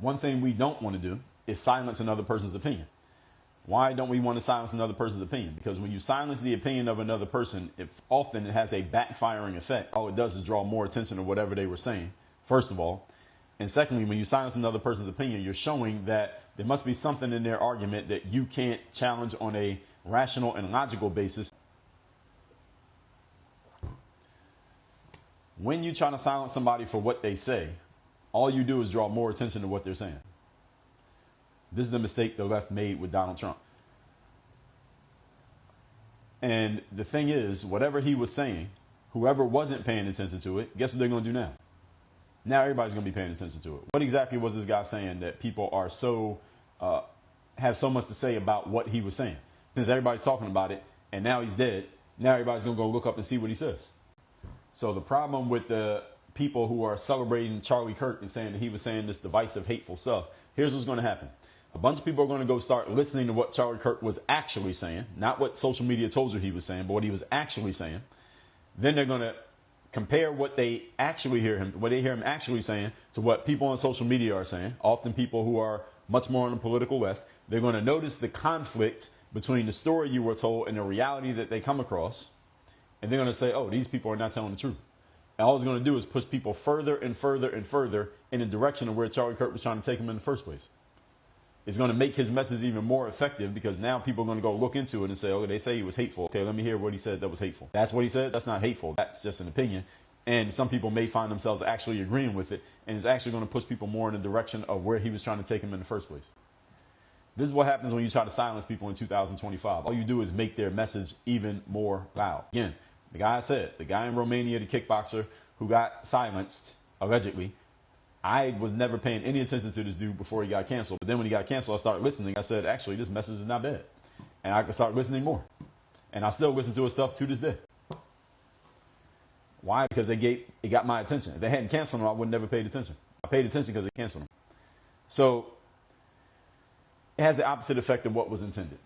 One thing we don't want to do is silence another person's opinion. Why don't we want to silence another person's opinion? Because when you silence the opinion of another person, often it has a backfiring effect. All it does is draw more attention to whatever they were saying, first of all. And secondly, when you silence another person's opinion, you're showing that there must be something in their argument that you can't challenge on a rational and logical basis. When you try to silence somebody for what they say, all you do is draw more attention to what they're saying. This is the mistake the left made with Donald Trump. And the thing is, whatever he was saying, whoever wasn't paying attention to it, guess what they're going to do now? Now everybody's going to be paying attention to it. What exactly was this guy saying that people are have so much to say about what he was saying? Since everybody's talking about it and now he's dead, now everybody's going to go look up and see what he says. So the problem with the people who are celebrating Charlie Kirk and saying that he was saying this divisive, hateful stuff, here's what's going to happen. A bunch of people are going to go start listening to what Charlie Kirk was actually saying, not what social media told you he was saying, but what he was actually saying. Then they're going to compare what they actually hear him, what they hear him actually saying, to what people on social media are saying, often people who are much more on the political left. They're going to notice the conflict between the story you were told and the reality that they come across. And they're going to say, oh, these people are not telling the truth. And all it's going to do is push people further and further and further in the direction of where Charlie Kirk was trying to take them in the first place. It's going to make his message even more effective because now people are going to go look into it and say, oh, they say he was hateful. Okay, let me hear what he said that was hateful. That's what he said. That's not hateful. That's just an opinion. And some people may find themselves actually agreeing with it. And it's actually going to push people more in the direction of where he was trying to take them in the first place. This is what happens when you try to silence people in 2025. All you do is make their message even more loud. Again, the guy in Romania, the kickboxer who got silenced, allegedly, I was never paying any attention to this dude before he got canceled. But then when he got canceled, I started listening. I said, actually, this message is not bad. And I could start listening more. And I still listen to his stuff to this day. Why? Because it got my attention. If they hadn't canceled him, I would never paid attention. I paid attention because they canceled him. So it has the opposite effect of what was intended.